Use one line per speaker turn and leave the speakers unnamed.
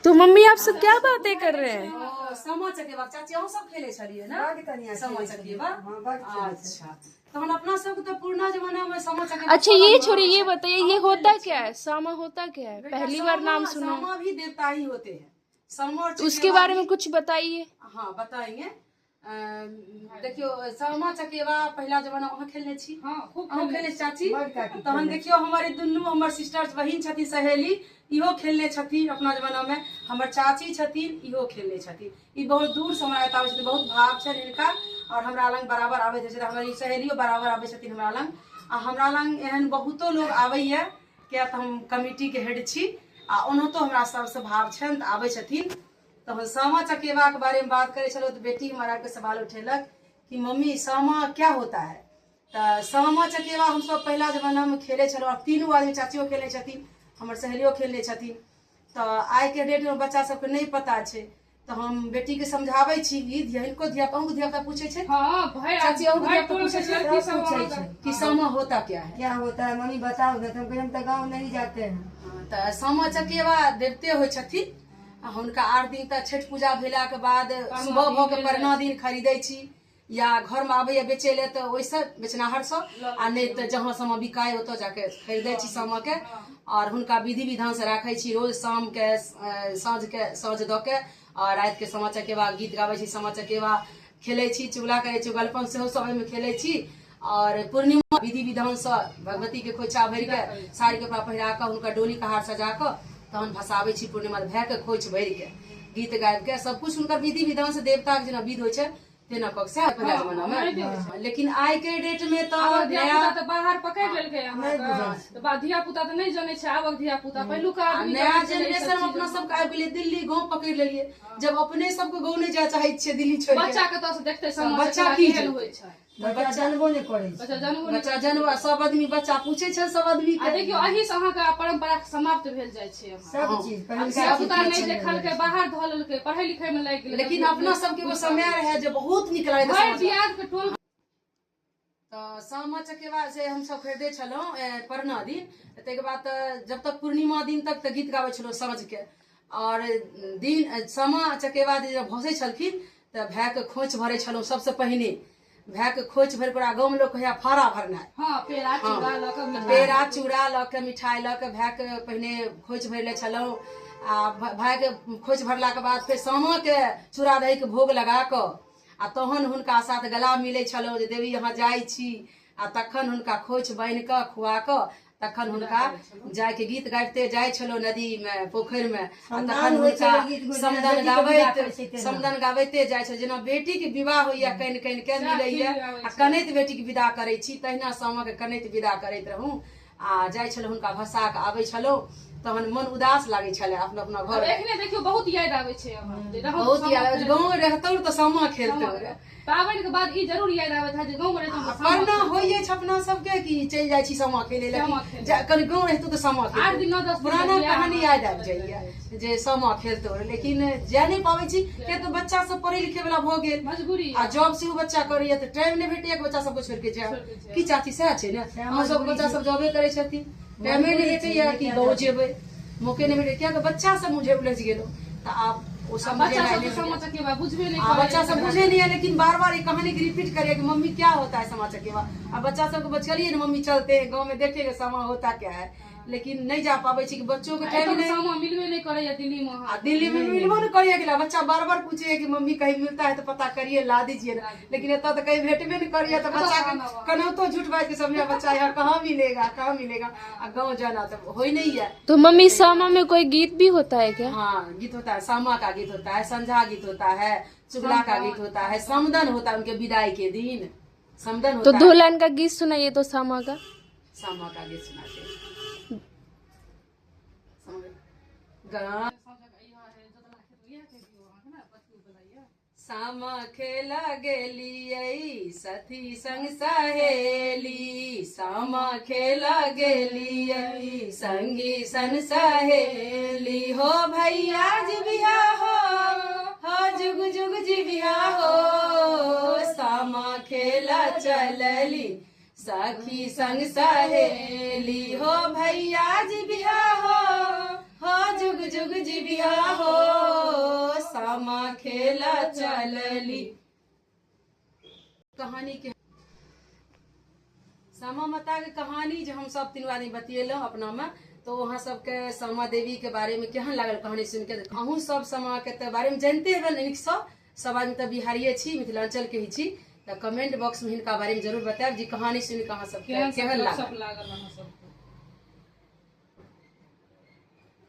तो मम्मी आप सब क्या बातें कर रहे हैं?
सामा चकेवा चाची अहूँ सब खेले छलिए ना सामा चकेवा। अच्छा तो हम अपना सब तो पुराना जमाना में सामा चकेवा।
अच्छा ये छोड़िए, ये बताइए ये होता क्या है? सामा होता क्या है? पहली बार नाम सुना।
सामा भी देवता ही होते हैं। सामा और
उसके बारे में कुछ बताइए।
हाँ बताएंगे। देखियो सामा चकेवा पहला जमाना वहाँ खेलने छी। खूब खेलने चाची। तहन देखियो हमारे दुनू हमर सिस्टर्स बहिन छथिन सहेली इहो खेलने छथिन अपना जमाना में। हमर चाची छथिन इहो खेलने छथिन। ई बहुत दूर से हमरा आबै छथिन, बहुत भाव छन इनका और हमरा लंग बराबर आबै छै। हमर सहेलियो बराबर आबै छथिन हमरा लंग आ हमरा लंग एहन बहुतो लोग आबैया किया त हम कमिटी के हेड छी आ ओनाहितो हमरा सबसे भाव छन त आबै छथिन। तो हम सामा चकेवा के बारे में बात करे चलो तो बेटी हमारा के सवाल उठेलक कि मम्मी सामा क्या होता है। तो सामा चकेवा हम सब पहला जमाना में खेले चलो और तीनों आदमी चाचियों खेले छथिन हमर सहेलियों खेलने छथिन। तो आई के डेट में बच्चा सबके नहीं पता है तो हम बेटी के समझावे छी इनको धियापुता पूछे छे। चाची अहूँ धियापुता पूछे छे कि सामा होता क्या है?
क्या होता है मम्मी बताओ ना, हम तो गाँव नहीं जाते हैं।
तो सामा चकेवा देवते हो छथिन हुनका 8 दिन तक छठ पूजा भेला के बाद सुबह भ के परना दिन खरीदे छी या घर में आबे बेचे ले तो वैसे बेचनाहर सब आ नहीं तो जहाँ सामा बिकाय होतो जाके खरीदे छी सामा के और हुनका विधि विधान से राखे छी। रोज शाम के साँझ द के और रात के सामा चकेवा गीत गावे छी, सामा चकेवा खेले छी, चुगला करे छी, गलपन से सब में खेले छी और पूर्णिमा विधि विधान से भगवती के खोइछा भर के साड़ी कपड़ा पहिरा के हुनका डोली कहार सजा के तहन भसावे छी पूर्णिमा भै के खोइछ भर के गीत गाबि के सब कुछ हुनकर विधि विधान से देवता के जेना विध होइ छै तेना कक से पहला जमाना में। लेकिन आई के डेट में तो नया
तो बाहर पकड़ लेलकै तो बा धिया पुता तो नहीं जाने छै। आबक धिया पुता पहिलुका आदमी
नया जनरेशन में अपना सब आबि गेलिए दिल्ली गांव पकड़ लेलिए। जब अपने सबके गांव नहीं जाय चाहे छियै दिल्ली छोड़ के
बच्चा के तो देखते समय
बच्चा की
होइ छै।
बच्चा जानबो नहीं करे,
बच्चा जनवा सब आदमी बच्चा पूछे छै सब आदमी के।
देखियो अही से अहाँ के परंपरा समाप्त भेल जाय छै।
सब चीज
धिया पुता नहीं देखल के बाहर ध लेलकै पढ़ै लिखै में लागि गेलै।
लेकिन अपना सबके वो समय रहे जो बहुत निक लागे
भाई बियाह के टोल
तो सामा चकेवा से हम सब खरीदे छलो परना दिन। तै के बाद जब तक पूर्णिमा दिन तक गीत गावे छलो साँझ के और दिन सामा चकेवा जब भसे छलखिन त भै के खोइछ भरे छलो सबसे पहिने भै के खोइछ भर पूरा गाँव में लोग कहिया फाड़ा भरना
पेड़ा चूड़ा ल के
पेड़ा चूड़ा ल के मिठाई ल के भै के पहिने खोइछ भर ले छलो आ भाई के खोइछ भरला के बाद फिर सामा के चूड़ा दही के भोग लगा के आ तहन हुनका साथ गला मिले छलो जे देवी यहाँ जाय छी आ तखन हुनका खोइछ बान्हि के खुआ के तखन हुनका जाय के गीत गाबिते जाय छलो नदी में पोखर में आ तखन हुनका समदन गाबैते जाय छलो। जेना बेटी के विवाह होइया कनि कनि के मिलैया आ कनैत बेटी के विदा करे छी तहिना सामा के कनैत विदा करैत रहूं आ जाय छलो हुनका भसा के आबै छलो तहन मन उदास लागे छले अपना अपना घर।
एखने देखियो बहुत याद आवे छै
बहुत याद गाँव रहतौ तो सामा खेलतौ
पाबनि के बाद ई जरूर याद आवे था जे गाँव में रहतौ
परना होइए अपना सबके कि चल जाय छी सामा खेले कनी गाँव रहतौ तो सामा
8 दिन 9 10
पुराना कहानी याद आबि जाइए जे सामा खेलतौ। लेकिन जाय नहीं पावे छी के तो बच्चा सब पढ़े लिखे वाला भ गेल
मजबूरी
आ जॉब से बच्चा करैया तो टाइम नहीं भेटैया कि बच्चा सबको छोड़ के जाए की चाची सएह छै ने। हम सब बच्चा सब जॉबे करे छथिन टाइमे नहीं भेटैया कि गाँव जेबै मौके नहीं भेटे क्या बच्चा सब मुझे उलझ गेलो तो आप वो सब
बच्चा सब बुझबे नहीं
बच्चा सब बुझे नहीं है। लेकिन बार बार ये कहानी की रिपीट करिए कि मम्मी क्या होता है सामा चकेवा। अब बच्चा सबको बचलिए ना मम्मी चलते हैं गाँव में देखेंगे सामा होता क्या है लेकिन नहीं जा पावे छी कि बच्चों के टाइम नहीं
सामा मिलबे नहीं करे दिल्ली में।
दिल्ली में मिलबो नहीं करिए बच्चा बार बार पूछे कि मम्मी कहीं मिलता है तो पता करिए ला दीजिए ना। लेकिन इतना तो कहीं भेटबे नहीं करिए तो बच्चा कनो तो झूठ बात के समझा बच्चा यहाँ कहाँ मिलेगा गाँव जाना तो हो ही नहीं है।
तो मम्मी सामा में कोई गीत भी होता है क्या?
हाँ गीत होता है, सामा का गीत होता है, संझा गीत होता है, चुगला का गीत होता है, समदन होता है उनके विदाई के दिन समदन होता
है। तो 2 लाइन का गीत सुनाइए तो सामा का
गीत सुनाते सामा खेला गेलियै सखी संग सहेली सामा खेला गेलियै संगी सन सहेली हो भैया जी बियाह हो जुग जुग जी बियाह हो सामा खेला चलली सखी संग सहेली हो भैया जी बियाह हो जुग जुग जुग जीविया हो सामा खेला चलली। कहानी के सामा माता के कहानी जो हम सब तीन आदमी बतियेलो अपना में, तो वहाँ सबके सामा देवी के बारे में केहन लागल कहानी सुन के। अहूँ सब सामा के तो बारे में जानते हेबे नीक सब आदमी तो बिहारिये छी, मिथिलांचल के ही छी, तो कमेंट बॉक्स में हिनका बारे में जरूर बताएब जी कहानी सुन के अहाँ सब केहन लागल।